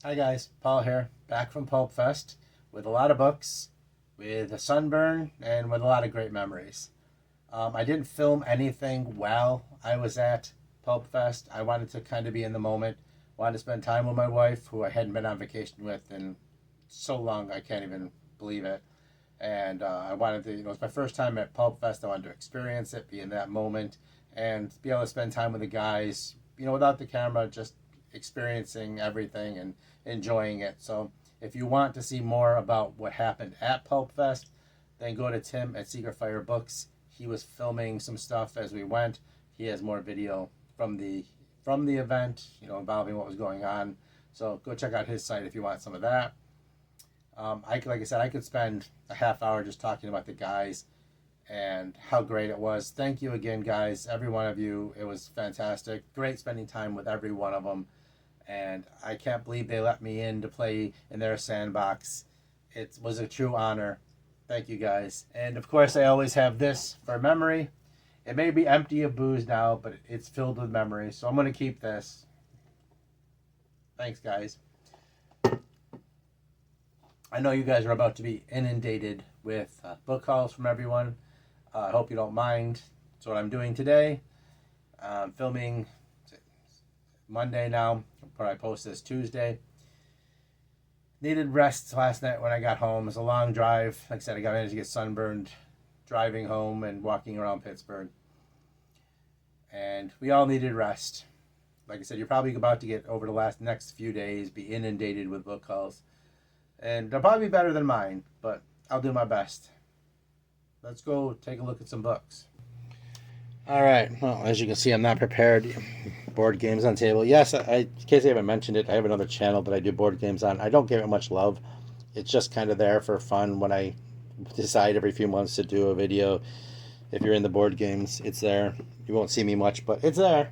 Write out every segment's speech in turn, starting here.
Hi guys, Paul here, back from Pulpfest with a lot of books, with a sunburn, and with a lot of great memories. I didn't film anything while I was at Pulpfest. I wanted to kind of be in the moment, wanted to spend time with my wife, who I hadn't been on vacation with in so long I can't even believe it. And I wanted to, it's my first time at Pulpfest. I wanted to experience it, be in that moment, and be able to spend time with the guys, without the camera, just experiencing everything and enjoying it. So if you want to see more about what happened at Pulpfest, then go to Tim at Secret Fire Books. He was filming some stuff as we went. He has more video from the event, involving what was going on. So go check out his site if you want some of that. Like I said, I could spend a half hour just talking about the guys and how great it was. Thank you again, guys, every one of you. It was fantastic. Great spending time with every one of them. And I can't believe they let me in to play in their sandbox. It was a true honor. Thank you, guys. And of course, I always have this for memory. It may be empty of booze now, but it's filled with memories. So I'm going to keep this. Thanks, guys. I know you guys are about to be inundated with book calls from everyone. I hope you don't mind. That's what I'm doing today. I'm filming Monday now. I'll probably post this Tuesday. Needed rest last night when I got home. It was a long drive. Like I said, I got managed to get sunburned driving home and walking around Pittsburgh. And we all needed rest. Like I said, you're probably about to get over the next few days, be inundated with book calls. And they'll probably be better than mine, but I'll do my best. Let's go take a look at some books. All right. Well, as you can see, I'm not prepared. Board games on table. Yes, in case I haven't mentioned it, I have another channel that I do board games on. I don't give it much love. It's just kind of there for fun when I decide every few months to do a video. If you're in the board games, it's there. You won't see me much, but it's there.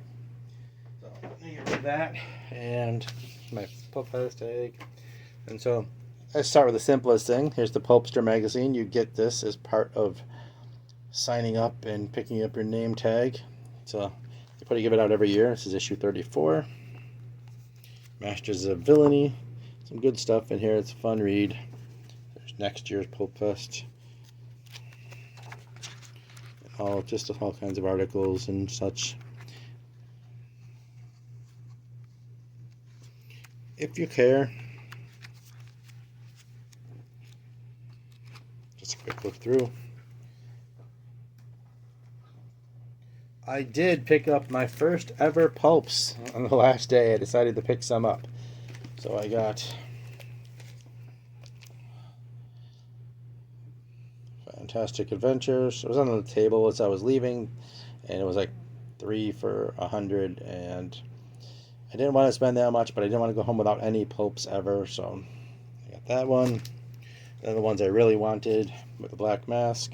So let me get rid of that. And my Pulpfest tag. And so let's start with the simplest thing. Here's the Pulpster magazine. You get this as part of signing up and picking up your name tag. So you probably give it out every year. This is issue 34. Masters of Villainy. Some good stuff in here. It's a fun read. There's next year's Pulpfest. All kinds of articles and such. If you care. Just a quick look through. I did pick up my first ever pulps on the last day. I decided to pick some up. So I got Fantastic Adventures. It was on the table as I was leaving, and it was like 3 for $100, and I didn't want to spend that much, but I didn't want to go home without any pulps ever, so I got that one. Then the ones I really wanted with the Black Mask,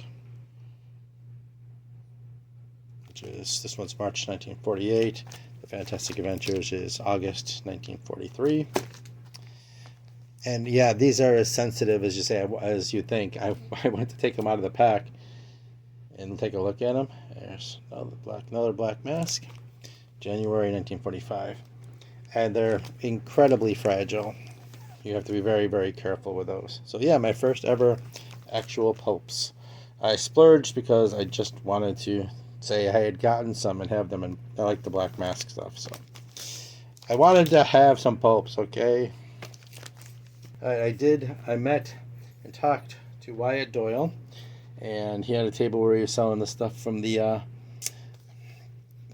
which is, this one's March 1948. The Fantastic Adventures is August 1943. And yeah, these are as sensitive as as you think. I went to take them out of the pack and take a look at them. There's another Black Mask, January 1945. And they're incredibly fragile. You have to be very, very careful with those. So yeah, my first ever actual pulps. I splurged because I just wanted to say I had gotten some and have them, and I like the Black Mask stuff. So I wanted to have some pulps, okay? I met and talked to Wyatt Doyle, and he had a table where he was selling the stuff from the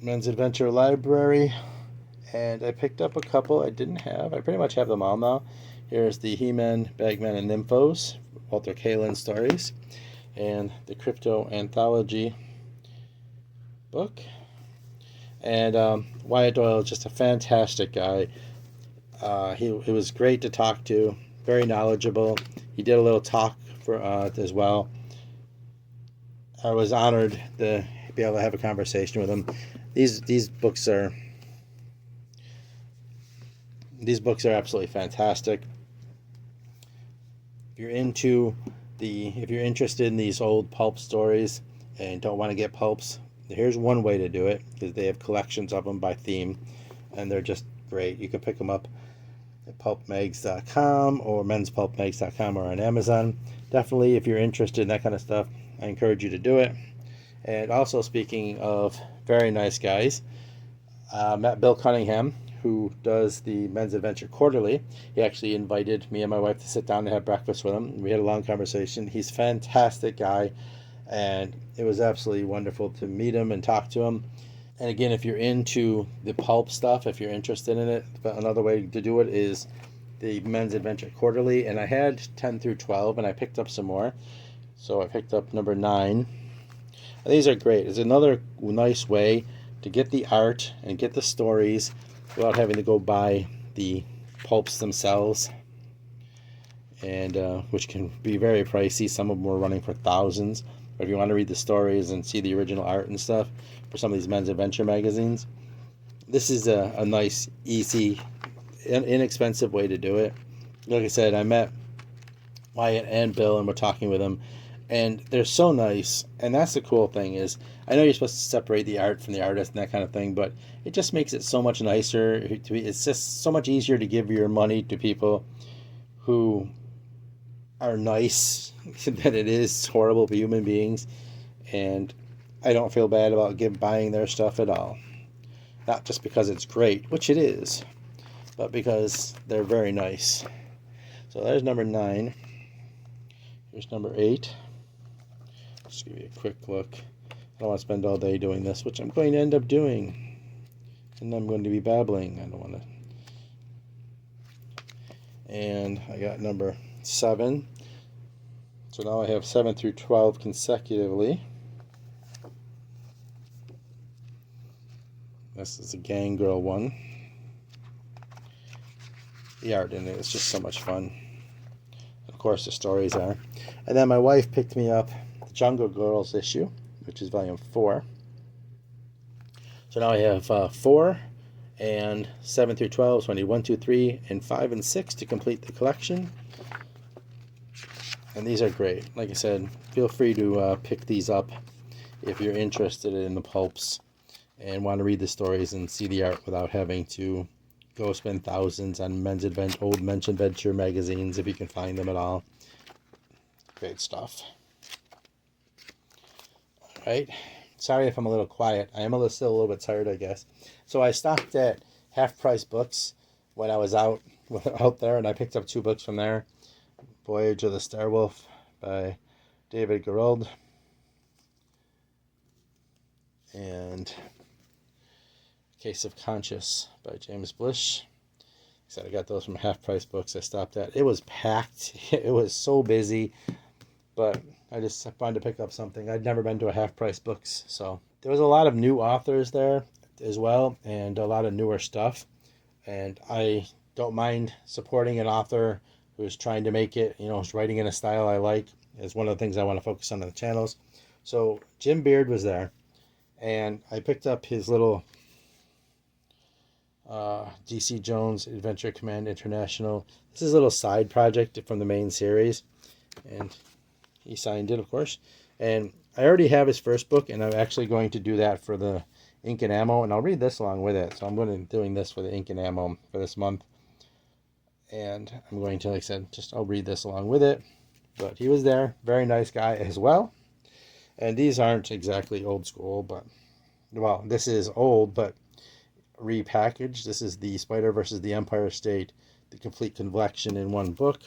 Men's Adventure Library, and I picked up a couple I didn't have. I pretty much have them all now. Here's the He-Man, Bagman, and Nymphos, Walter Kalin stories, and the Crypto Anthology book. And Wyatt Doyle is just a fantastic guy. He was great to talk to, very knowledgeable. He did a little talk for as well. I was honored to be able to have a conversation with him. These books are absolutely fantastic. If you're interested in these old pulp stories and don't want to get pulps, here's one way to do it, because they have collections of them by theme, and they're just great. You can pick them up at pulpmags.com or menspulpmags.com or on Amazon. Definitely, if you're interested in that kind of stuff, I encourage you to do it. And also, speaking of very nice guys, met Bill Cunningham, who does the Men's Adventure Quarterly. He actually invited me and my wife to sit down and have breakfast with him. We had a long conversation. He's a fantastic guy, and it was absolutely wonderful to meet him and talk to him. And again, if you're into the pulp stuff, if you're interested in it, another way to do it is the Men's Adventure Quarterly. And I had 10 through 12, and I picked up some more. So I picked up number 9. And these are great. It's another nice way to get the art and get the stories without having to go buy the pulps themselves, and which can be very pricey. Some of them were running for thousands. But if you want to read the stories and see the original art and stuff for some of these men's adventure magazines, this is a nice, easy, inexpensive way to do it. Like I said, I met Wyatt and Bill and we're talking with them, and they're so nice. And that's the cool thing is, I know you're supposed to separate the art from the artist and that kind of thing, but it just makes it so much nicer. It's just so much easier to give your money to people who are nice than it is horrible human beings. And I don't feel bad about buying their stuff at all. Not just because it's great, which it is, but because they're very nice. So there's number 9. Here's number 8. Just give you a quick look. I don't want to spend all day doing this, which I'm going to end up doing. And I'm going to be babbling. I don't want to. And I got number 7. So now I have 7 through 12 consecutively. This is a Gang Girl one. The art in it is just so much fun. Of course, the stories are. And then my wife picked me up the Jungle Girls issue, which is volume 4. So now I have 4 and 7 through 12. So I need 1, 2, 3, and 5 and 6 to complete the collection. And these are great. Like I said, feel free to pick these up if you're interested in the pulps and want to read the stories and see the art without having to go spend thousands on old men's adventure magazines, if you can find them at all. Great stuff. Alright, sorry if I'm a little quiet. I am still a little bit tired, I guess. So I stopped at Half Price Books when I was out there, and I picked up 2 books from there. Voyage of the Star Wolf by David Gerald, and Case of Conscience by James Blish. So I got those from Half Price Books I stopped at. It was packed. It was so busy, but I just wanted to pick up something. I'd never been to a Half Price Books, so there was a lot of new authors there as well, and a lot of newer stuff. And I don't mind supporting an author who's trying to make it, who's writing in a style I like. Is one of the things I want to focus on the channels. So Jim Beard was there, and I picked up his little DC Jones Adventure Command International. This is a little side project from the main series, and he signed it, of course. And I already have his first book, and I'm actually going to do that for the Ink and Ammo, and I'll read this along with it. So I'm going to be doing this for the Ink and Ammo for this month, and I'm going to, like I said, I'll read this along with it. But he was there, very nice guy as well. And these aren't exactly old school, but, well, this is old, but repackaged. This is the Spider versus the Empire State, the complete collection in one book.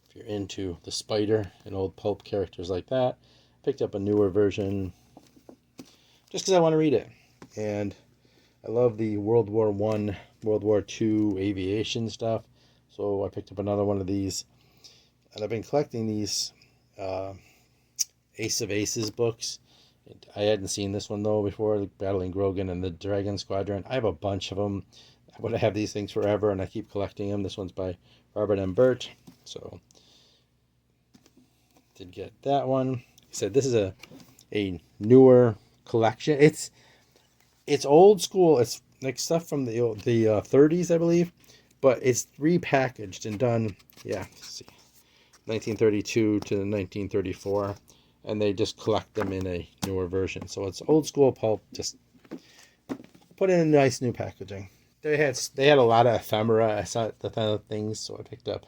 If you're into the Spider and old pulp characters like that, picked up a newer version just because I want to read it. And I love the World War I, World War II aviation stuff, so I picked up another one of these. And I've been collecting these Ace of Aces books. I hadn't seen this one, though, before, like Battling Grogan and the Dragon Squadron. I have a bunch of them. I want to have these things forever, and I keep collecting them. This one's by Robert M. Burt. So, did get that one. Like I said, this is a newer collection. It's old school. It's like stuff from the 30s, I believe. But it's repackaged and done, yeah, let's see, 1932 to 1934. And they just collect them in a newer version. So it's old school pulp, just put in a nice new packaging. they had a lot of ephemera. I saw the kind of things, so I picked up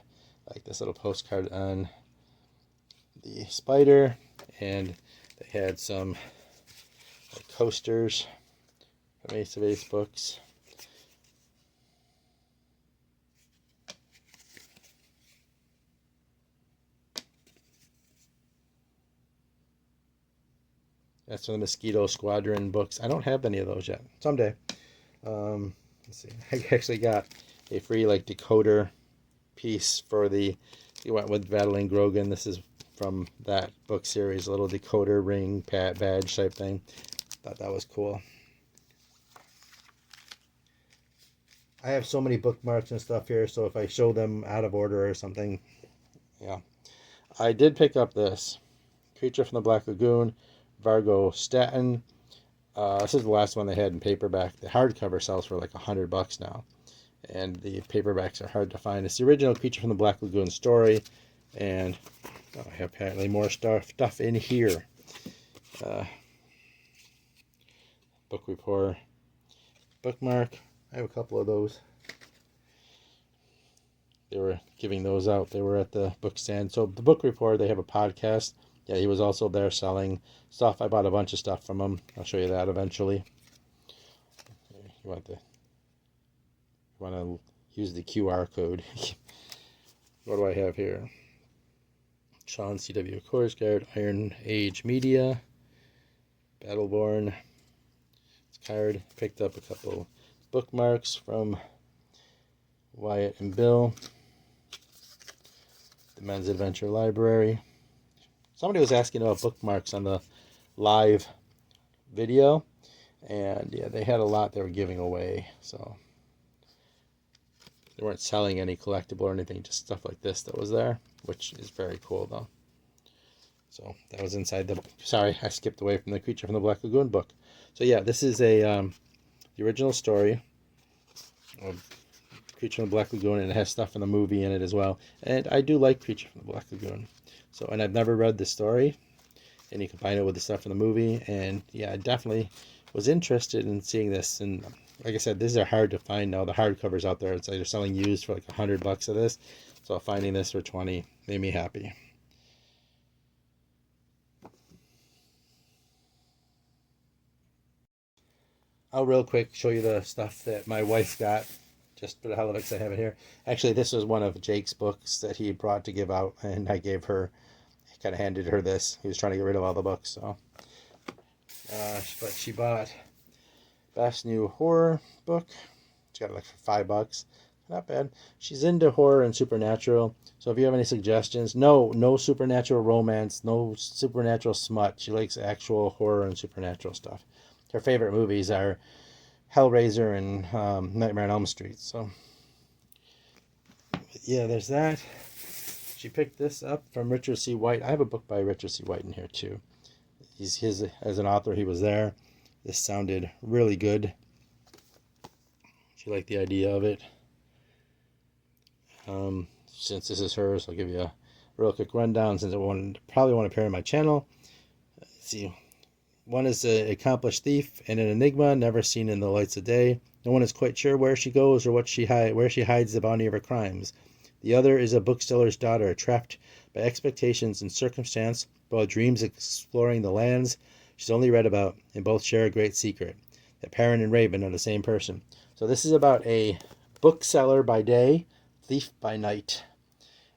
like this little postcard on the spider, and they had some like coasters from Ace of Ace books. That's from the Mosquito Squadron books. I don't have any of those yet. Someday. Let's see. I actually got a free like decoder piece for the you went with Battling Grogan. This is from that book series, a little decoder ring badge type thing. Thought that was cool. I have so many bookmarks and stuff here, so if I show them out of order or something, yeah. I did pick up this Creature from the Black Lagoon, Vargo Staten. This is the last one they had in paperback. The hardcover sells for like $100 now, and the paperbacks are hard to find. It's the original Creature from the Black Lagoon story, and I have apparently more stuff in here. Book Report bookmark. I have a couple of those. They were giving those out. They were at the book stand. So the Book Report, they have a podcast. Yeah, he was also there selling stuff. I bought a bunch of stuff from him. I'll show you that eventually. You want to use the QR code. What do I have here? Sean C.W. Course Guard, Iron Age Media, Battleborn. It's card. Picked up a couple bookmarks from Wyatt and Bill. The Men's Adventure Library. Somebody was asking about bookmarks on the live video, and yeah, they had a lot they were giving away, so they weren't selling any collectible or anything, just stuff like this that was there, which is very cool though. So that was inside the, sorry, I skipped away from the Creature from the Black Lagoon book. So yeah, this is a the original story of Creature from the Black Lagoon, and it has stuff from the movie in it as well. And I do like Creature from the Black Lagoon. So, and I've never read the story, and you combine it with the stuff from the movie, and yeah, I definitely was interested in seeing this. And like I said, these are hard to find now. The hardcovers out there, it's like they're selling used for like $100 of this. So finding this for $20 made me happy. I'll real quick show you the stuff that my wife got, just for the hell of it, because I have it here. Actually, this was one of Jake's books that he brought to give out, and I gave her, kind of handed her this. He was trying to get rid of all the books, so. But she bought Best New Horror book. She got it like for $5. Not bad. She's into horror and supernatural, so if you have any suggestions, no supernatural romance, no supernatural smut. She likes actual horror and supernatural stuff. Her favorite movies are Hellraiser and Nightmare on Elm Street. So, yeah, there's that. She picked this up from Richard C. White. I have a book by Richard C. White in here too. As an author, he was there. This sounded really good. She liked the idea of it. Since this is hers, I'll give you a real quick rundown, since it probably won't appear on my channel. Let's see. One is an accomplished thief and an enigma, never seen in the lights of day. No one is quite sure where she goes or where she hides the bounty of her crimes. The other is a bookseller's daughter, trapped by expectations and circumstance, while dreams exploring the lands she's only read about, and both share a great secret, that Perrin and Raven are the same person. So this is about a bookseller by day, thief by night,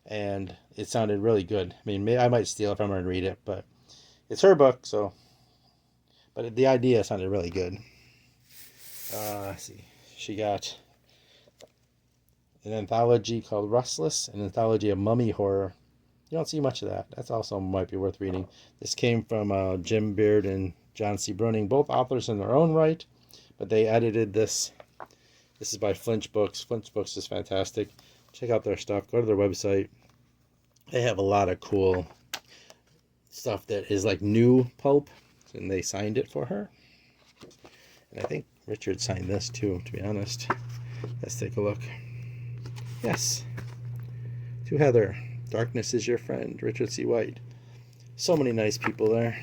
and it sounded really good. I mean, I might steal it from her and read it, but it's her book, so. But the idea sounded really good. Let's see. She got an anthology called Rustless, an anthology of mummy horror. You don't see much of that. That's also might be worth reading. This came from Jim Beard and John C. Bruning, both authors in their own right, but they edited this. This is by Flinch Books. Flinch Books is fantastic. Check out their stuff. Go to their website. They have a lot of cool stuff that is like new pulp, and they signed it for her. And I think Richard signed this too, to be honest. Let's take a look. Yes. To Heather. Darkness is your friend. Richard C. White. So many nice people there.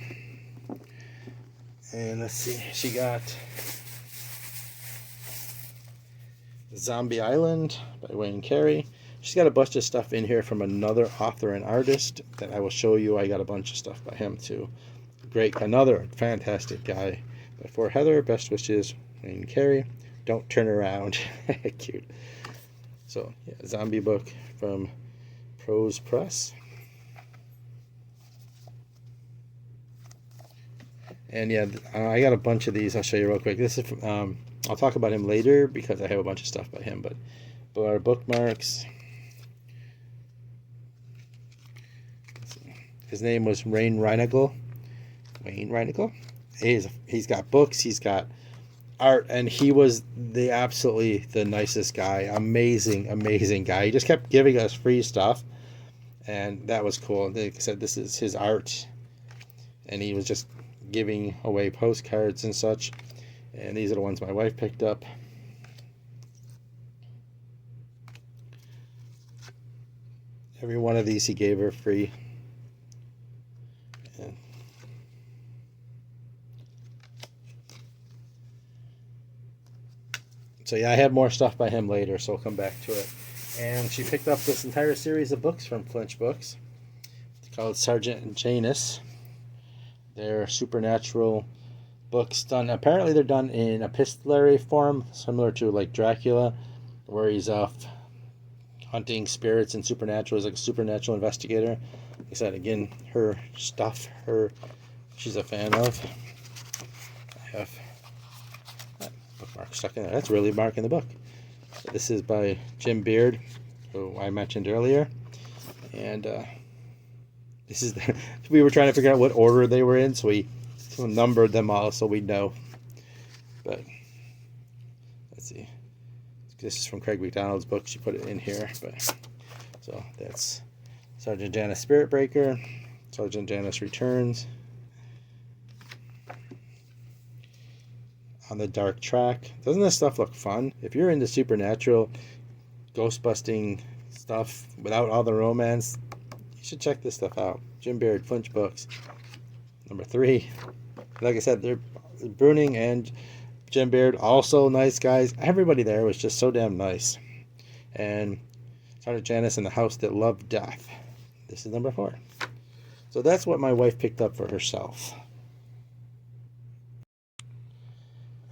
And let's see. She got Zombie Island by Wayne Carey. She's got a bunch of stuff in here from another author and artist that I will show you. I got a bunch of stuff by him too. Great, another fantastic guy. But for Heather, best wishes, Wayne Carey. Don't turn around. Cute. So, yeah, zombie book from Pulpfest Press. And yeah, I got a bunch of these. I'll show you real quick. This is from, I'll talk about him later because I have a bunch of stuff by him. But our bookmarks. His name was Wayne Reinagel. Wayne Reinagel. He's got books. He's got art, and he was absolutely the nicest guy. Amazing guy. He just kept giving us free stuff, and that was cool. Like I said, this is his art, and he was just giving away postcards and such. And these are the ones my wife picked up. Every one of these he gave her free. And so yeah, I have more stuff by him later, so I'll come back to it. And she picked up this entire series of books from Flinch Books. It's called Sergeant and Janus. They're supernatural books done. Apparently, they're done in epistolary form, similar to like Dracula, where he's off hunting spirits and supernatural. He's like a supernatural investigator. Like I said, again, her stuff, she's a fan of. I have that bookmark stuck in there. That's really marking the book. So this is by Jim Beard, who I mentioned earlier, and this is we were trying to figure out what order they were in, so we numbered them all so we know. But let's see. This is from Craig McDonald's book. She put it in here. But so that's Sergeant Janus Spirit Breaker, Sergeant Janus Returns, On the Dark Track. Doesn't this stuff look fun? If you're into supernatural, ghost busting stuff without all the romance, you should check this stuff out. Jim Beard, Flinch Books. Number 3. Like I said, they're Bruning and Jim Beard, also nice guys. Everybody there was just so damn nice. And Sergeant Janus in the House That Loved Death. This is number 4. So that's what my wife picked up for herself.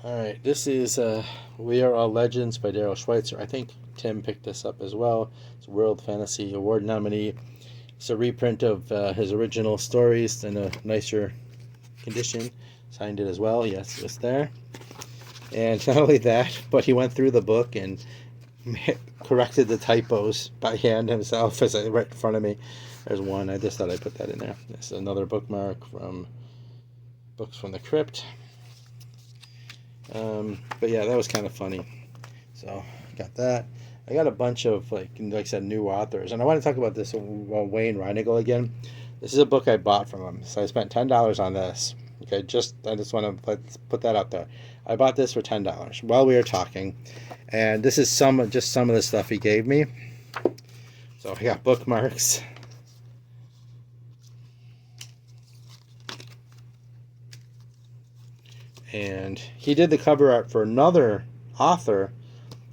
Alright, this is We Are All Legends by Daryl Schweitzer. I think Tim picked this up as well. It's a World Fantasy Award nominee. It's a reprint of his original stories in a nicer condition. Signed it as well. Yes, it was there. And not only that, but he went through the book and corrected the typos by hand himself as right in front of me. There's one. I just thought I'd put that in there. This is another bookmark from Books from the Crypt. But yeah, that was kind of funny. So, got that. I got a bunch of, like I said, new authors. And I want to talk about this Wayne Reinagel again. This is a book I bought from him. So I spent $10 on this. Okay, I just want to put that out there. I bought this for $10 while we were talking. And this is just some of the stuff he gave me. So I got bookmarks. And he did the cover art for another author,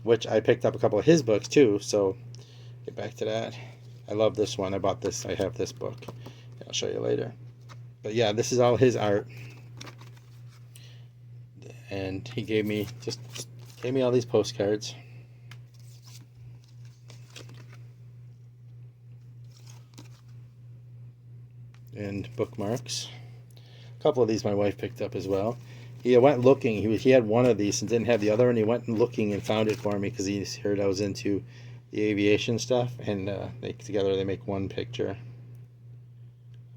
which I picked up a couple of his books too. So get back to that. I love this one. I bought this. I have this book. I'll show you later. But yeah, this is all his art. And he gave me all these postcards. And bookmarks. A couple of these my wife picked up as well. He went looking. He had one of these and didn't have the other, and he went looking and found it for me because he heard I was into the aviation stuff. And together they make one picture,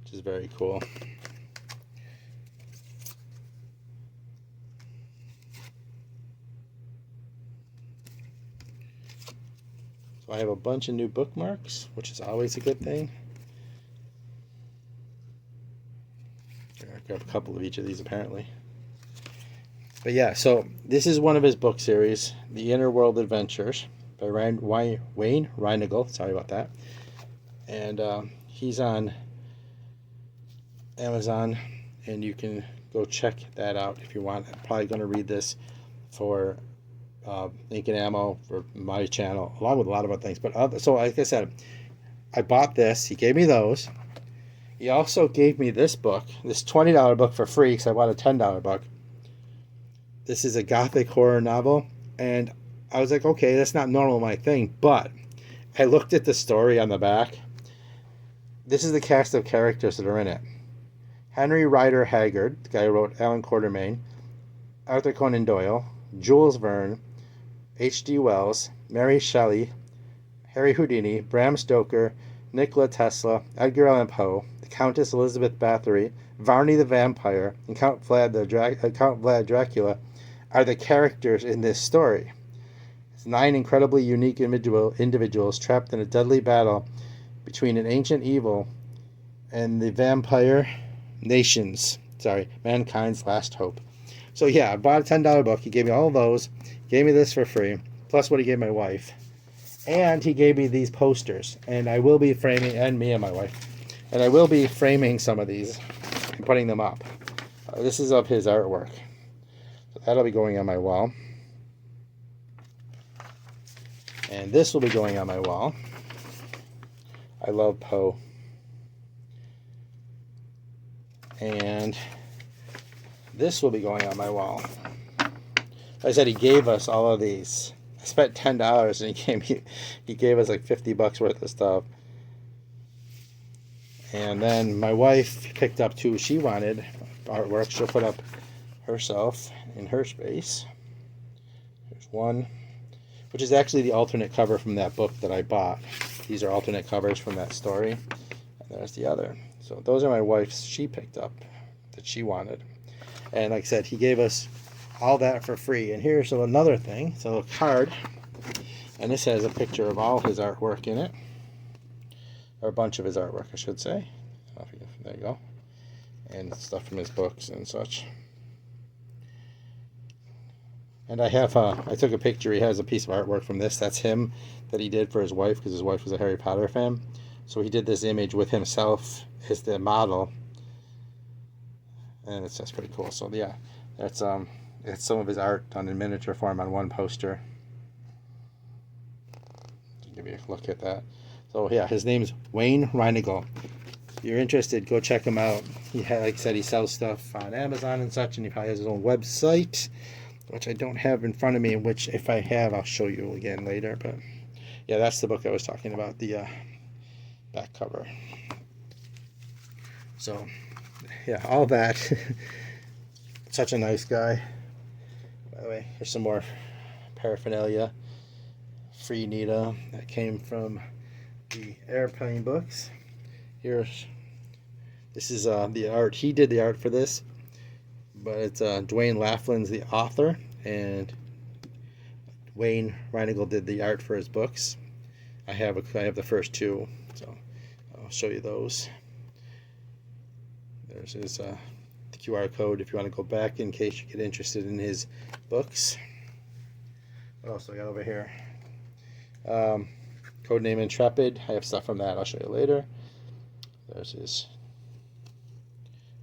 which is very cool. So I have a bunch of new bookmarks, which is always a good thing. I grabbed a couple of each of these apparently. But yeah, so this is one of his book series, The Inner World Adventures by Wayne Reinagel. Sorry about that. And he's on Amazon, and you can go check that out if you want. I'm probably going to read this for ink and ammo for my channel, along with a lot of other things. But so, like I said, I bought this. He gave me those. He also gave me this book, this $20 book for free because I bought a $10 book. This is a gothic horror novel, and I was like, okay, that's not normal my thing, but I looked at the story on the back. This is the cast of characters that are in it. Henry Rider Haggard, the guy who wrote Alan Quatermain, Arthur Conan Doyle, Jules Verne, H.G. Wells, Mary Shelley, Harry Houdini, Bram Stoker, Nikola Tesla, Edgar Allan Poe, the Countess Elizabeth Bathory, Varney the Vampire, and Count Vlad Dracula are the characters in this story. It's 9 incredibly unique individuals trapped in a deadly battle between an ancient evil and the vampire mankind's last hope. So yeah, I bought a $10 book. He gave me all of those. Gave me this for free, plus what he gave my wife. And he gave me these posters, and I will be framing, and me and my wife, and I will be framing some of these and putting them up. This is of his artwork. So that'll be going on my wall. And this will be going on my wall. I love Poe. And this will be going on my wall. Like I said, he gave us all of these. I spent $10 and he gave us like $50 worth of stuff. And then my wife picked up 2 she wanted artwork. She'll put up herself in her space. There's one, which is actually the alternate cover from that book that I bought. These are alternate covers from that story. And there's the other. So those are my wife's she picked up that she wanted. And like I said, he gave us all that for free. And here's another thing. It's a little card. And this has a picture of all his artwork in it. Or a bunch of his artwork, I should say. There you go. And stuff from his books and such. And I took a picture. He has a piece of artwork from this. That's him that he did for his wife, because his wife was a Harry Potter fan. So he did this image with himself as the model. And that's pretty cool. So yeah, that's it's some of his art done in miniature form on one poster. Give you a look at that. So yeah, his name's Wayne Reinagel. If you're interested, go check him out. Like I said, he sells stuff on Amazon and such, and he probably has his own website, which I don't have in front of me, which if I have, I'll show you again later. But yeah, that's the book I was talking about, the back cover. So yeah, all that. Such a nice guy. By the way, here's some more paraphernalia. Free Nita that came from the airplane books. This is the art. He did the art for this, but it's Dwayne Laughlin's the author, and Wayne Reinagel did the art for his books. I have the first 2, so I'll show you those. There's his the QR code if you want to go back in case you get interested in his books. What else do I got over here? Codename Intrepid. I have stuff from that. I'll show you later. There's his.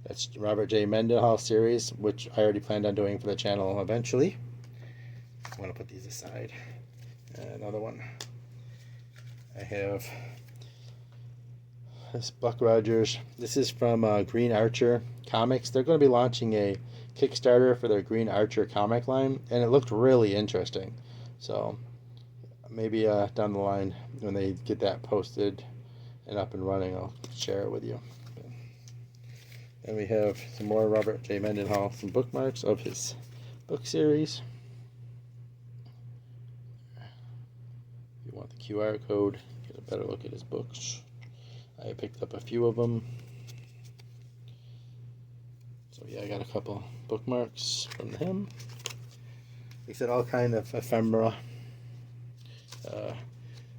That's Robert J. Mendenhall series, which I already planned on doing for the channel eventually. I'm going to put these aside. Another one. I have this Buck Rogers. This is from Green Archer Comics. They're going to be launching a Kickstarter for their Green Archer comic line, and it looked really interesting. So maybe down the line when they get that posted and up and running, I'll share it with you. And we have some more Robert J. Mendenhall, some bookmarks of his book series. If you want the QR code, get a better look at his books. I picked up a few of them. So yeah, I got a couple bookmarks from him. He said all kind of ephemera.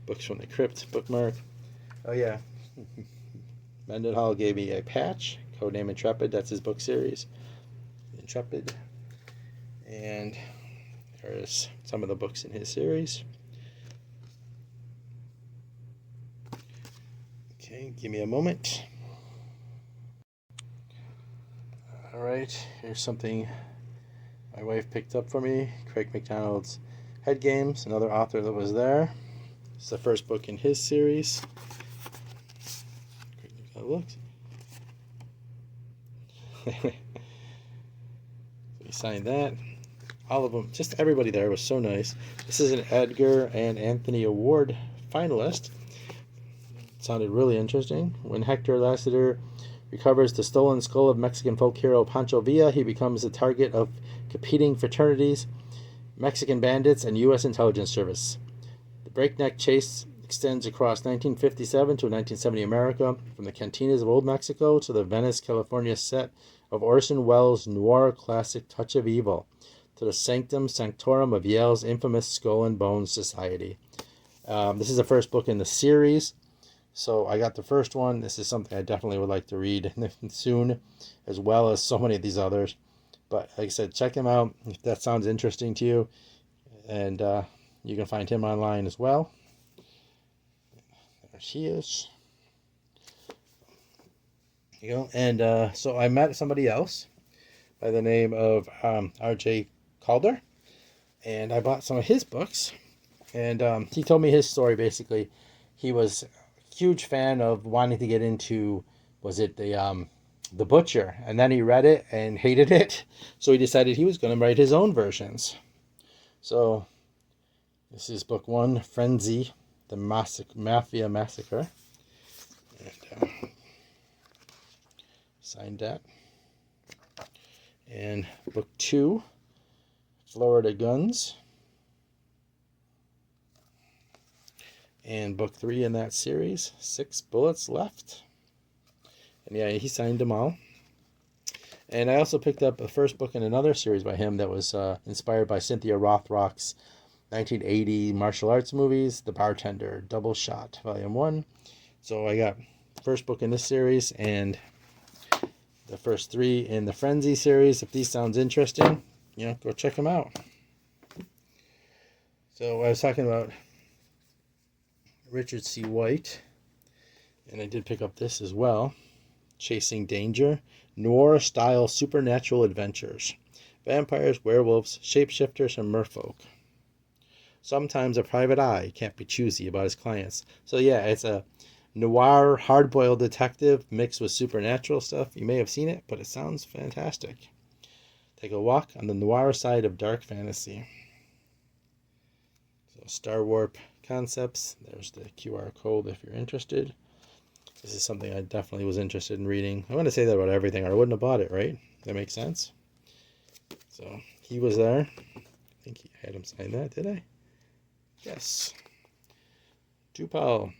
Books from the Crypt bookmark. Oh yeah, Mendenhall gave me a patch, codename Intrepid. That's his book series, Intrepid. And there's some of the books in his series. Okay, give me a moment. All right, here's something my wife picked up for me. Craig McDonald's Head Games, another author that was there. It's the first book in his series. That looks. He signed that. All of them, just everybody there was so nice. This is an Edgar and Anthony Award finalist. It sounded really interesting. When Hector Lassiter recovers the stolen skull of Mexican folk hero Pancho Villa, he becomes the target of competing fraternities, Mexican bandits, and U.S. intelligence service. The breakneck chase extends across 1957 to 1970 America, from the cantinas of Old Mexico to the Venice, California set of Orson Welles' noir classic Touch of Evil, to the sanctum sanctorum of Yale's infamous Skull and Bones Society. This is the first book in the series, so I got the first one. This is something I definitely would like to read soon, as well as so many of these others. But like I said, check him out if that sounds interesting to you, and you can find him online as well. There she is. There you go. And so I met somebody else by the name of R.J. Calder, and I bought some of his books, and he told me his story. Basically, he was a huge fan of wanting to get into, was it the Butcher, and then he read it and hated it, so he decided he was going to write his own versions. So this is book 1, Frenzy, the Mafia Massacre, and signed that. And book 2, Florida Guns. And book 3 in that series, 6 Bullets Left. And yeah, he signed them all. And I also picked up the first book in another series by him that was inspired by Cynthia Rothrock's 1980 martial arts movies, The Bartender, Double Shot, Volume 1. So I got the first book in this series and the first 3 in the Frenzy series. If these sounds interesting, go check them out. So I was talking about Richard C. White, and I did pick up this as well. Chasing Danger, noir-style supernatural adventures. Vampires, werewolves, shapeshifters, and merfolk. Sometimes a private eye can't be choosy about his clients. So yeah, it's a noir, hard-boiled detective mixed with supernatural stuff. You may have seen it, but it sounds fantastic. Take a walk on the noir side of dark fantasy. So Star Warp Concepts. There's the QR code if you're interested. This is something I definitely was interested in reading. I want to say that about everything, or I wouldn't have bought it, right? That makes sense. So he was there. I think he had him sign that, did I? Yes. Tupal.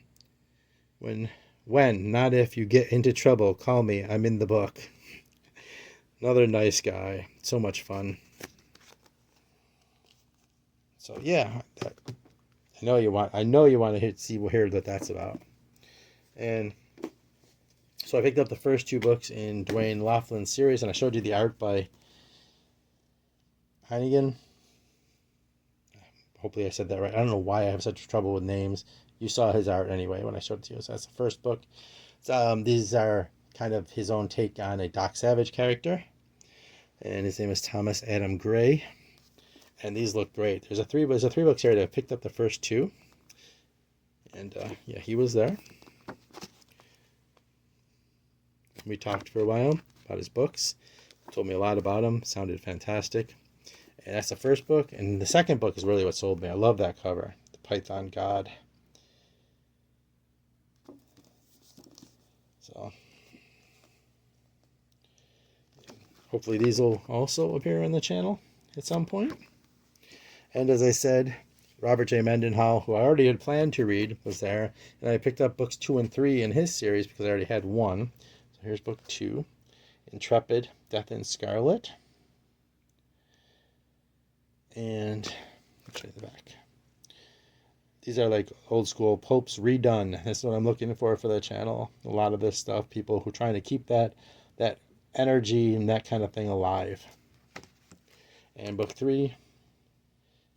When, not if, you get into trouble, call me. I'm in the book. Another nice guy. So much fun. So yeah, I know you want to hear what that's about. And so I picked up the first 2 books in Dwayne Laughlin's series, and I showed you the art by Reinagel. Hopefully I said that right. I don't know why I have such trouble with names. You saw his art anyway when I showed it to you. So that's the first book. These are kind of his own take on a Doc Savage character. And his name is Thomas Adam Gray. And these look great. There's a 3 books here that I picked up the first 2. And yeah, he was there. We talked for a while about his books. Told me a lot about them. Sounded fantastic. And that's the first book. And the second book is really what sold me. I love that cover. The Python God. So hopefully these will also appear on the channel at some point. And as I said, Robert J. Mendenhall, who I already had planned to read, was there. And I picked up books 2 and 3 in his series because I already had 1. So here's book 2, Intrepid, Death in Scarlet. And I'll show you the back. These are like old school pulps redone. That's what I'm looking for the channel. A lot of this stuff, people who are trying to keep that energy and that kind of thing alive. And book 3,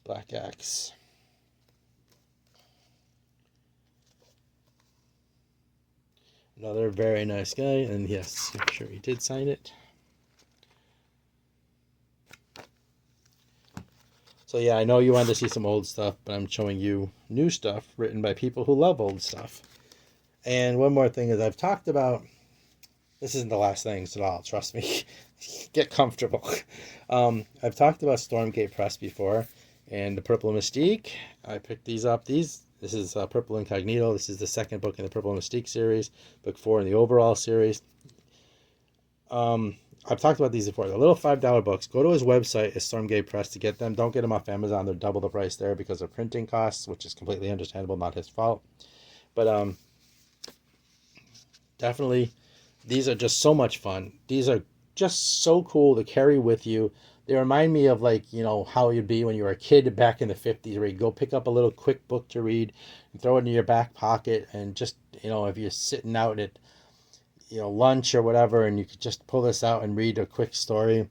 Black Axe. Another very nice guy, and yes, I'm sure he did sign it. So yeah, I know you wanted to see some old stuff, but I'm showing you new stuff written by people who love old stuff. And one more thing is I've talked about, this isn't the last things at all, trust me. Get comfortable. I've talked about Stormgate Press before, and the Purple Mystique. I picked these up. This is Purple Incognito. This is the second book in the Purple Mystique series, book 4 in the overall series. I've talked about these before. The little $5 books. Go to his website, it's Stormgate Press, to get them. Don't get them off Amazon. They're double the price there because of printing costs, which is completely understandable, not his fault. But definitely, these are just so much fun. These are just so cool to carry with you. They remind me of, like, you know, how you'd be when you were a kid back in the 50s, where you go pick up a little quick book to read and throw it in your back pocket, and just, you know, if you're sitting out at, you know, lunch or whatever, and you could just pull this out and read a quick story.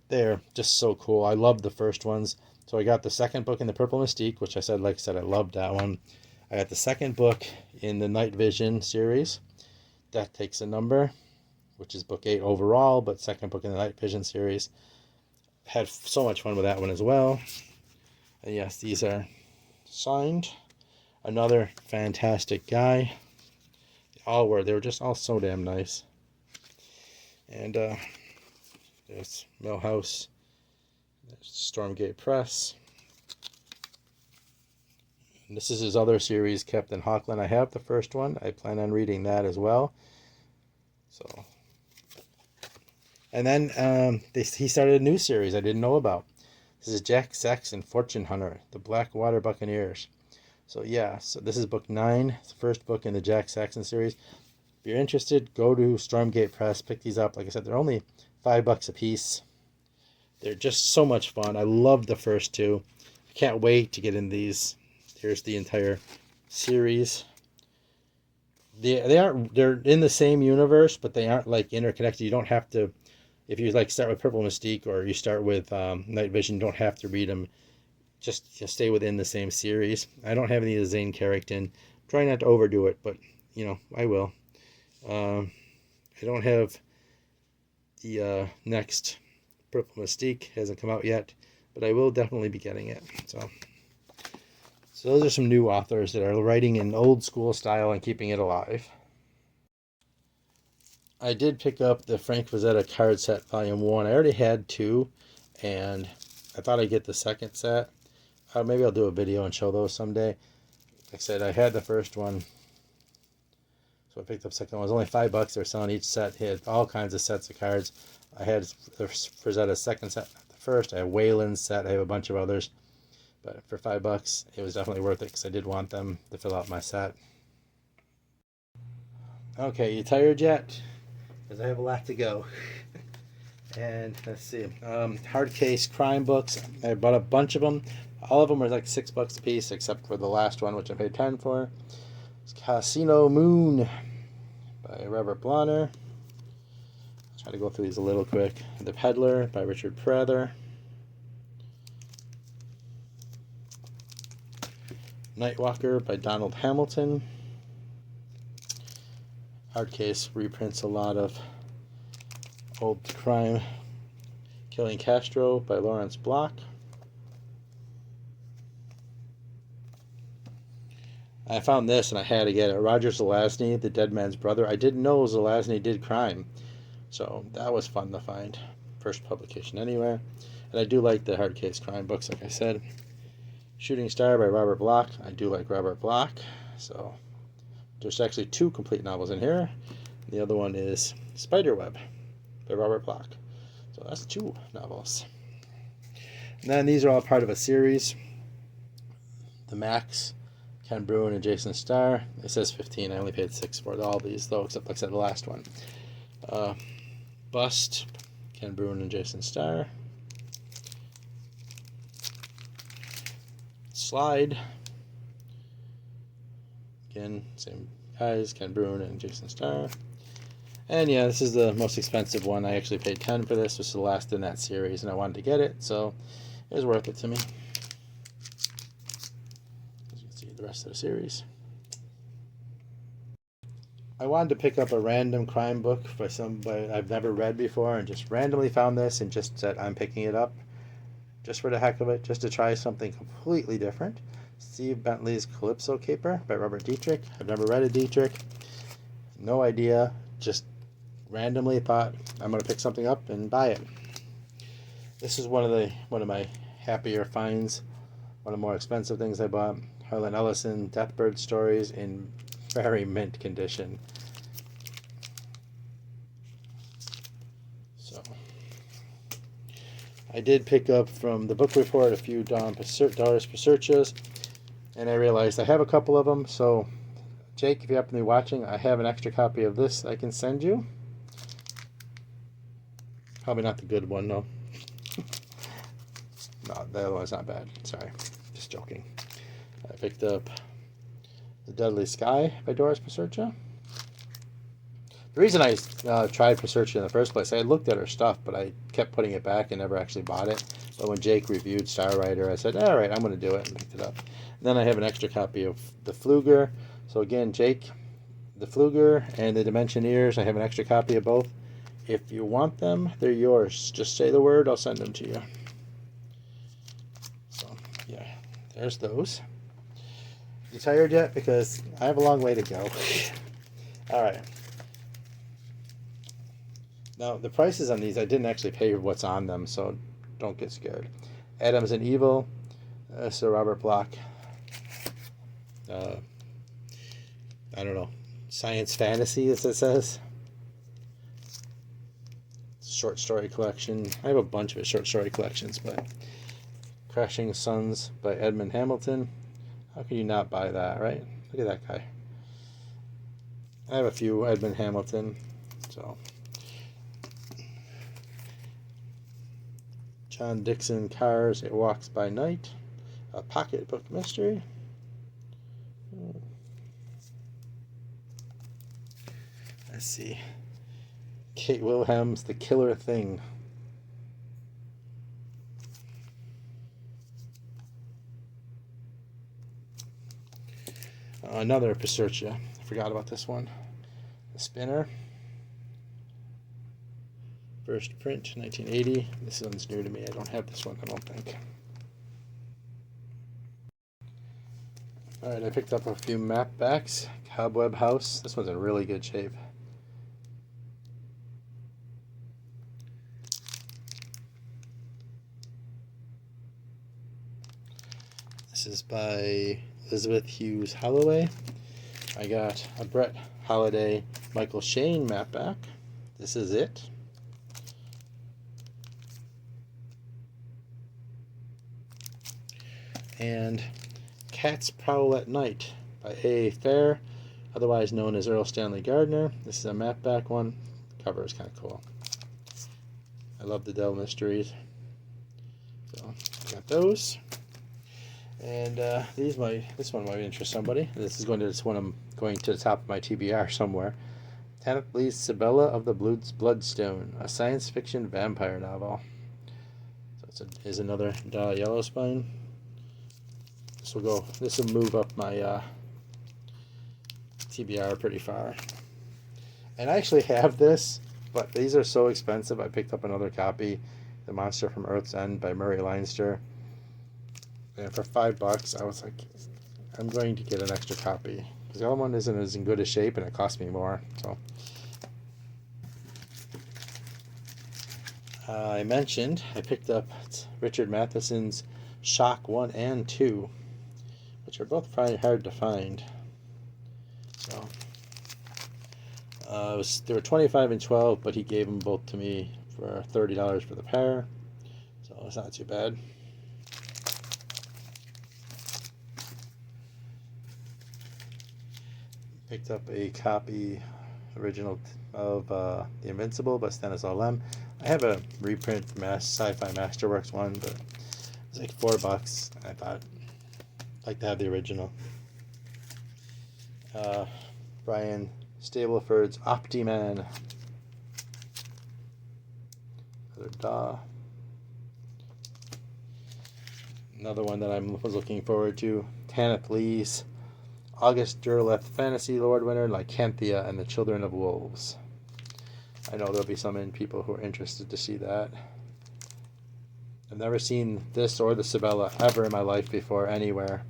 They're just so cool. I loved the first ones. So I got the second book in the Purple Mystique, which like I said, I loved that one. I got the second book in the Night Vision series. That Takes a Number, which is book 8 overall, but second book in the Night Vision series. Had so much fun with that one as well. And yes, these are signed. Another fantastic guy. They were just all so damn nice. And there's Millhouse, there's Stormgate Press. And this is his other series, Captain Hawkland. I have the first one. I plan on reading that as well. So, and then he started a new series I didn't know about. This is Jack Saxon, Fortune Hunter, the Blackwater Buccaneers. So yeah, so this is book 9. It's the first book in the Jack Saxon series. If you're interested, go to Stormgate Press, pick these up. Like I said, they're only $5 a piece. They're just so much fun. I loved the first two. I can't wait to get in these. Here's the entire series. They're in the same universe, but they aren't like interconnected. You don't have to, if you like start with Purple Mystique or you start with Night Vision, you don't have to read them. Just stay within the same series. I don't have any of the Zane Carrington. I'm trying not to overdo it, but you know, I will. I don't have the next Purple Mystique, hasn't come out yet, but I will definitely be getting it. So those are some new authors that are writing in old school style and keeping it alive. I did pick up the Frank Frazetta card set volume 1. I already had 2, and I thought I'd get the second set. Maybe I'll do a video and show those someday. Like I said, I had the first one, so I picked up the second one. It was only $5. They were selling each set. He had all kinds of sets of cards. I had the Frazetta second set, not the first. I have Wayland's set. I have a bunch of others. But for $5, it was definitely worth it because I did want them to fill out my set. Okay, you tired yet? Because I have a lot to go. And let's see, Hardcase Crime books. I bought a bunch of them. All of them were like $6 a piece, except for the last one, which I paid $10 for. It's Casino Moon by Robert Blanner. I'll try to go through these a little quick. The Peddler by Richard Prather. Nightwalker by Donald Hamilton. Hardcase reprints a lot of old crime. Killing Castro by Lawrence Block. I found this and I had to get it. Roger Zelazny, The Dead Man's Brother. I didn't know Zelazny did crime, so that was fun to find. First publication anywhere. And I do like the Hardcase Crime books, like I said. Shooting Star by Robert Bloch. I do like Robert Bloch, so there's actually 2 complete novels in here. The other one is Spiderweb by Robert Bloch. So that's 2 novels. And then these are all part of a series. The Max, Ken Bruin and Jason Starr. It says 15. I only paid $6 for all these, though, except like I said, the last one. Bust, Ken Bruin and Jason Starr. Slide. Again, same guys, Ken Bruin and Jason Starr. And yeah, this is the most expensive one. I actually paid $10 for this. This is the last in that series, and I wanted to get it, so it was worth it to me. As you can see, the rest of the series. I wanted to pick up a random crime book by somebody I've never read before, and just randomly found this and just said I'm picking it up. just for the heck of it, just to try something completely different. Steve Bentley's Calypso Caper by Robert Dietrich. I've never read a Dietrich. No idea. Just randomly thought I'm going to pick something up and buy it. This is one of my happier finds. One of the more expensive things I bought. Harlan Ellison Deathbird Stories in very mint condition. So I did pick up from the book report a few Daughters Pasurchas, and I realized I have a couple of them. So Jake, if you happen to be watching, I have an extra copy of this I can send you. Probably not the good one, though. No, the other one's not bad. Sorry. Just joking. I picked up The Deadly Sky by Doris Pasurcha. The reason I tried Pasurcha in the first place, I had looked at her stuff, but I kept putting it back and never actually bought it. But when Jake reviewed Star Rider, I said, all right, I'm going to do it, and picked it up. And then I have an extra copy of The Fluger. So again, Jake, The Fluger and The Dimensioneers, I have an extra copy of both. If you want them, they're yours. Just say the word, I'll send them to you. So, yeah, there's those. You tired yet? Because I have a long way to go. All right. Now, the prices on these, I didn't actually pay what's on them, so don't get scared. Adams and Evil, Sir Robert Bloch. I don't know. Science fantasy, as it says. Short story collection. I have a bunch of short story collections, but Crashing Suns by Edmund Hamilton. How can you not buy that, right? Look at that guy. I have a few Edmund Hamilton. So John Dixon Carr's It Walks by Night. A pocketbook mystery. Let's see. Kate Wilhelm's The Killer Thing. Another Pasurcha. I forgot about this one. The Spinner. First print, 1980. This one's new to me. I don't have this one, I don't think. Alright, I picked up a few map backs. Cobweb House. This one's in really good shape. This is by Elizabeth Hughes Holloway. I got a Brett Holiday Michael Shane map back. This is it. And Cats Prowl at Night by A. Fair, otherwise known as Earl Stanley Gardner. This is a map back one. The cover is kind of cool. I love the Dell Mysteries. So I got those. And this one might interest somebody. This is going to the top of my TBR somewhere. Kenneth Lee's Sibella of the Bloodstone, a science fiction vampire novel. So is another Yellow Spine. This will move up my TBR pretty far. And I actually have this, but these are so expensive. I picked up another copy, The Monster from Earth's End by Murray Leinster. And for $5, I was like, I'm going to get an extra copy. Because the other one isn't as in good a shape and it cost me more. So I mentioned I picked up Richard Matheson's Shock 1 and 2, which are both probably hard to find. So they were $25 and $12, but he gave them both to me for $30 for the pair. So it's not too bad. Picked up a copy original of The Invincible by Stanislaw Lem. I have a reprint Sci-Fi Masterworks one, but it was like $4. I thought I'd like to have the original. Brian Stableford's Optiman. Another one that I was looking forward to, Tanith Lee's August Derleth Fantasy Lord winner, Lycanthia and the Children of Wolves. I know there'll be some people who are interested to see that. I've never seen this or the Sabella ever in my life before anywhere.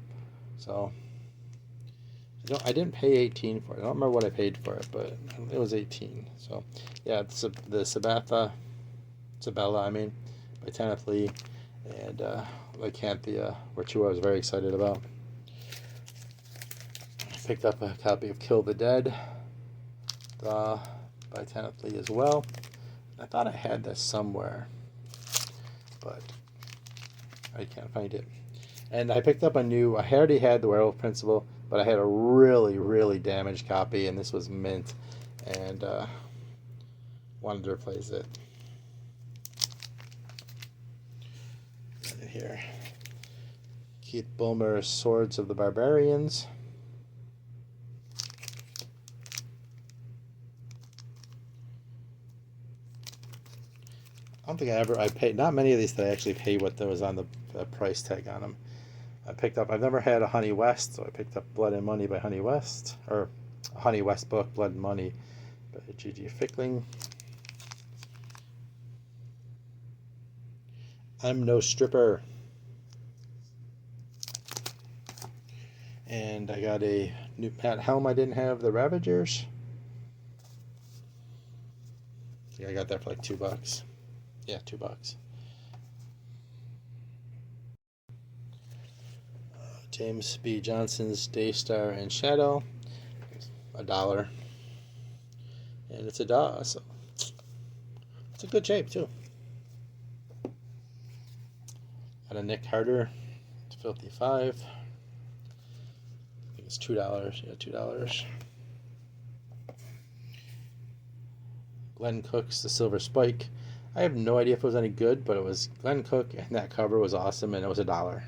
So I didn't pay 18 for it. I don't remember what I paid for it, but it was 18. So yeah, it's the Sabella, I mean, by Kenneth Lee, and Lycanthia, which I was very excited about. I picked up a copy of Kill the Dead by Kenneth Lee as well. I thought I had this somewhere, but I can't find it. And I picked up I already had the Werewolf Principle, but I had a really, really damaged copy, and this was mint, and wanted to replace it. Here, Keith Bulmer's Swords of the Barbarians. I don't think I paid, not many of these that I actually paid what there was on the price tag on them. I've never had a Honey West, so I picked up Blood and Money by Honey West, or a Honey West book, Blood and Money by G.G. Fickling. I'm No Stripper. And I got a new Pat Helm I didn't have, The Ravagers. Yeah, I got that for like $2. Yeah, $2. James B. Johnson's Daystar and Shadow, $1. And it's $1, so it's a good shape too. Got a Nick Harder, Filthy 5. I think it's $2. Yeah, $2. Glenn Cook's The Silver Spike. I have no idea if it was any good, but it was Glenn Cook, and that cover was awesome, and it was $1.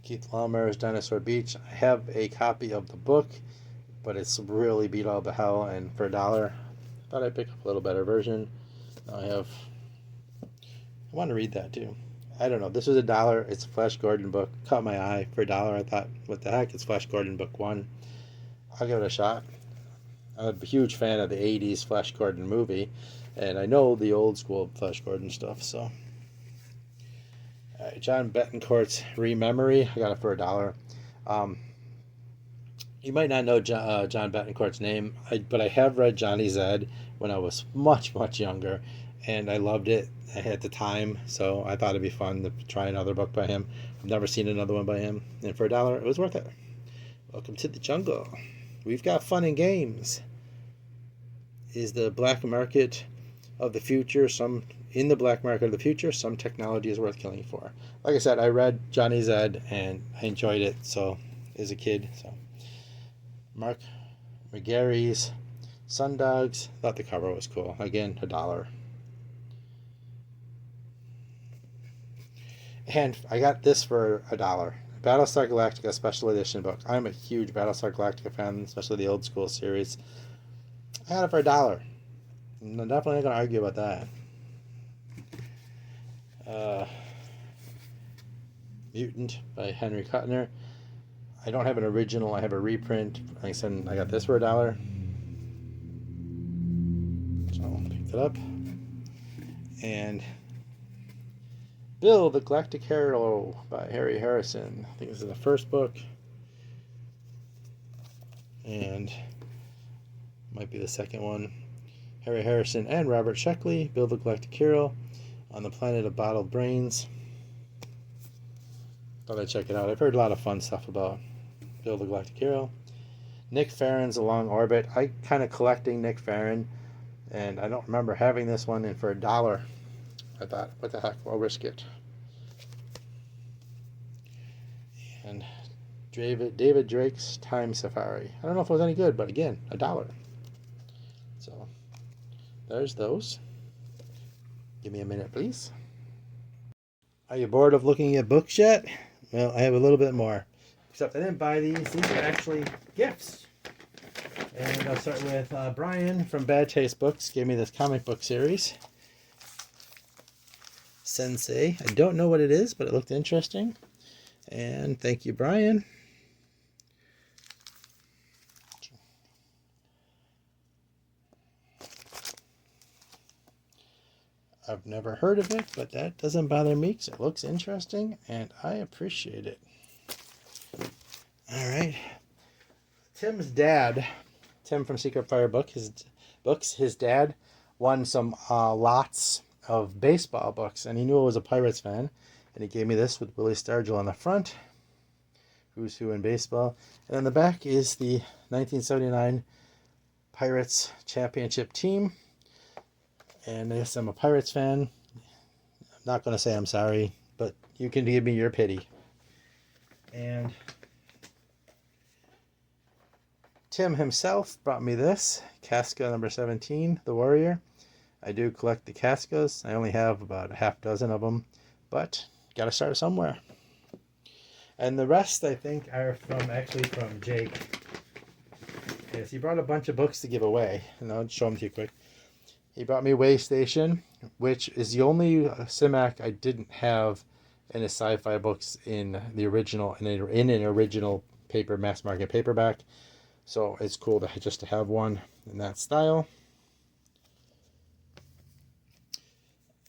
Keith Laumer's Dinosaur Beach. I have a copy of the book, but it's really beat all to hell, and for $1, I thought I'd pick up a little better version. Now I want to read that too. I don't know. This was $1. It's a Flash Gordon book. Caught my eye for $1. I thought, what the heck? It's Flash Gordon book 1. I'll give it a shot. I'm a huge fan of the 80s Flash Gordon movie, and I know the old school Flash Gordon stuff, so. John Betancourt's Rememory. I got it for $1. You might not know John Betancourt's name, but I have read Johnny Zed when I was much, much younger, and I loved it at the time, so I thought it'd be fun to try another book by him. I've never seen another one by him, and for $1, it was worth it. Welcome to the jungle. We've got fun and games. Is the black market of the future in the black market of the future, some technology is worth killing for. Like I said, I read Johnny Zed and I enjoyed it as a kid. So Mark McGarry's Sundogs. Thought the cover was cool. Again, $1. And I got this for $1. Battlestar Galactica Special Edition book. I'm a huge Battlestar Galactica fan, especially the old school series. I got it for $1. I'm definitely not going to argue about that. Mutant by Henry Kuttner. I don't have an original. I have a reprint. Like I said, I got this for $1. So I picked it up. And Bill, the Galactic Hero by Harry Harrison. I think this is the first book. And might be the second one. Harry Harrison and Robert Sheckley, Bill the Galactic Hero on the Planet of Bottled Brains. Thought I'd check it out. I've heard a lot of fun stuff about Bill the Galactic Hero. Nick Farron's Along Orbit. I kind of collecting Nick Farron, and I don't remember having this one, and for $1, I thought, what the heck, I'll risk it. And David Drake's Time Safari. I don't know if it was any good, but again, $1. So, there's those. Give me a minute, please. Are you bored of looking at books yet? Well, I have a little bit more. Except I didn't buy these. These are actually gifts. And I'll start with Brian from Bad Taste Books. Gave me this comic book series. Sensei. I don't know what it is, but it looked interesting. And thank you, Brian. I've never heard of it, but that doesn't bother me because it looks interesting and I appreciate it. All right. Tim's dad, Tim from Secret Fire his dad won some lots of baseball books, and he knew I was a Pirates fan, and he gave me this with Willie Stargell on the front, Who's Who in Baseball, and on the back is the 1979 Pirates championship team. And yes, I'm a Pirates fan. I'm not going to say I'm sorry, but you can give me your pity. And Tim himself brought me this, Casca number 17, the Warrior. I do collect the Cascas. I only have about a half dozen of them, but got to start somewhere. And the rest, I think, are from Jake. Yes, he brought a bunch of books to give away, and I'll show them to you quick. He brought me Way Station, which is the only Simac I didn't have in his sci-fi books in the original, in an original paper, mass market paperback. So it's cool to have one in that style.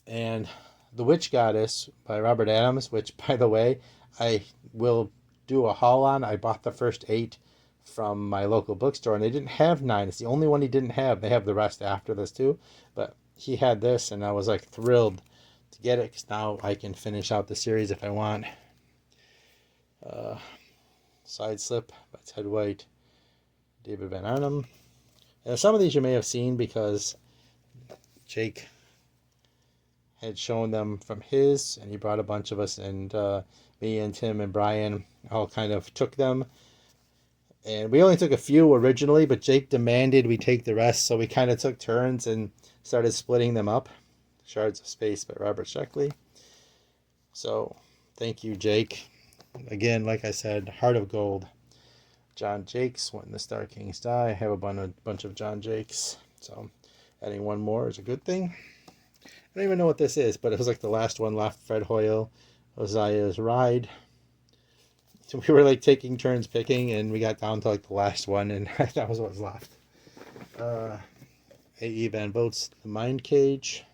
And The Witch Goddess by Robert Adams, which, by the way, I will do a haul on. I bought the first 8 from my local bookstore, and they didn't have 9. It's the only one he didn't have. They have the rest after this too, but he had this, and I was like thrilled to get it because now I can finish out the series if I want. Side Slip by Ted White, David Van Arnhem. And some of these you may have seen because Jake had shown them from his, and he brought a bunch of us, and me and Tim and Brian all kind of took them. And we only took a few originally, but Jake demanded we take the rest, so we kind of took turns and started splitting them up. Shards of Space by Robert Sheckley. So, thank you, Jake. Again, like I said, Heart of Gold. John Jakes, When the Star Kings Die. I have a bunch of John Jakes, so adding one more is a good thing. I don't even know what this is, but it was like the last one left. Fred Hoyle, Oziah's Ride. So we were like taking turns picking, and we got down to like the last one, and that was what was left. A.E. Van Vogt's The Mind Cage.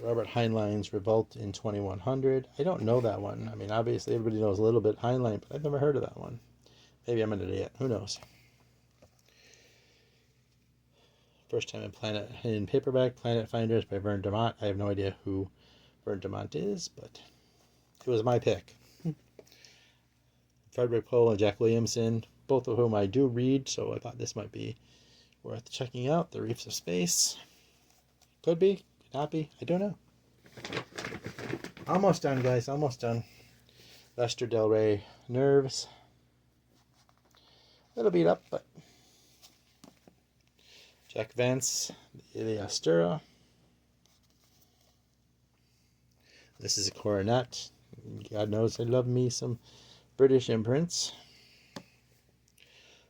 Robert Heinlein's Revolt in 2100. I don't know that one. I mean, obviously everybody knows a little bit Heinlein, but I've never heard of that one. Maybe I'm an idiot. Who knows? First time in paperback, Planet Finders by Vern Demont. I have no idea who Vern Demont is, but it was my pick. Frederick Pohl and Jack Williamson, both of whom I do read, so I thought this might be worth checking out. The Reefs of Space. Could be, could not be, I don't know. Almost done, guys, almost done. Lester Del Rey, Nerves. A little beat up, but Jack Vance, The Iliastura. This is a Coronet. God knows I love me some British imprints.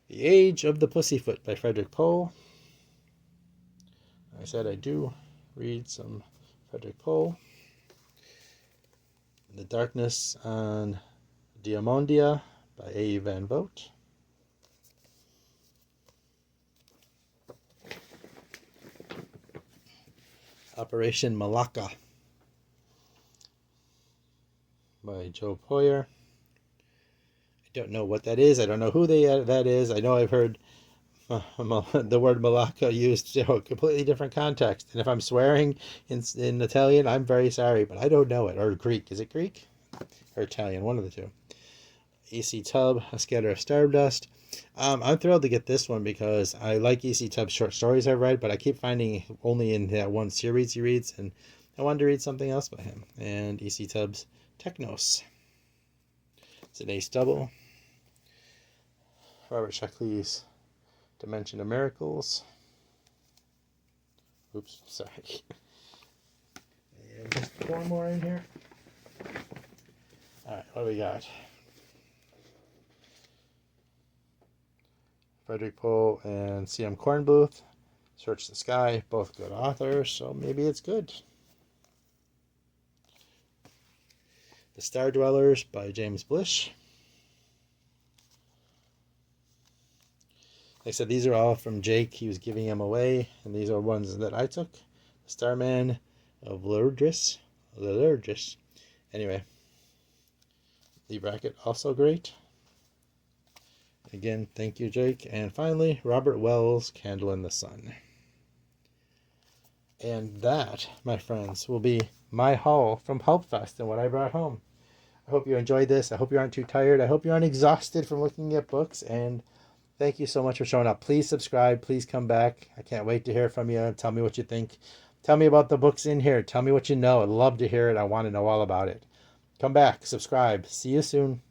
The Age of the Pussyfoot by Frederick Pohl. I said I do read some Frederick Pohl. The Darkness on Diamondia by A. Van Vogt. Operation Malacca by Joe Poyer. I don't know what that is. I don't know who that is. I know I've heard the word Malacca used in a completely different context. And if I'm swearing in Italian, I'm very sorry, but I don't know it. Or Greek. Is it Greek? Or Italian, one of the two. E.C. Tubb, A Scatter of Stardust. I'm thrilled to get this one because I like E.C. Tubb's short stories I've read, but I keep finding only in that one series he reads, and I wanted to read something else by him. And E.C. Tubb's Technos. It's an ace double. Robert Sheckley's Dimension of Miracles. Oops, sorry. And just one more in here. Alright, what do we got? Frederick Pohl and C.M. Kornbluth. Search the Sky, both good authors, so maybe it's good. The Star Dwellers by James Blish. They said these are all from Jake. He was giving them away, and these are ones that I took. Starman of Lurdris. Anyway, the bracket also great. Again, thank you, Jake. And finally, Robert Wells, Candle in the Sun. And that, my friends, will be my haul from Pulpfest and what I brought home. I hope you enjoyed this. I hope you aren't too tired. I hope you aren't exhausted from looking at books. And thank you so much for showing up. Please subscribe. Please come back. I can't wait to hear from you. Tell me what you think. Tell me about the books in here. Tell me what you know. I'd love to hear it. I want to know all about it. Come back. Subscribe. See you soon.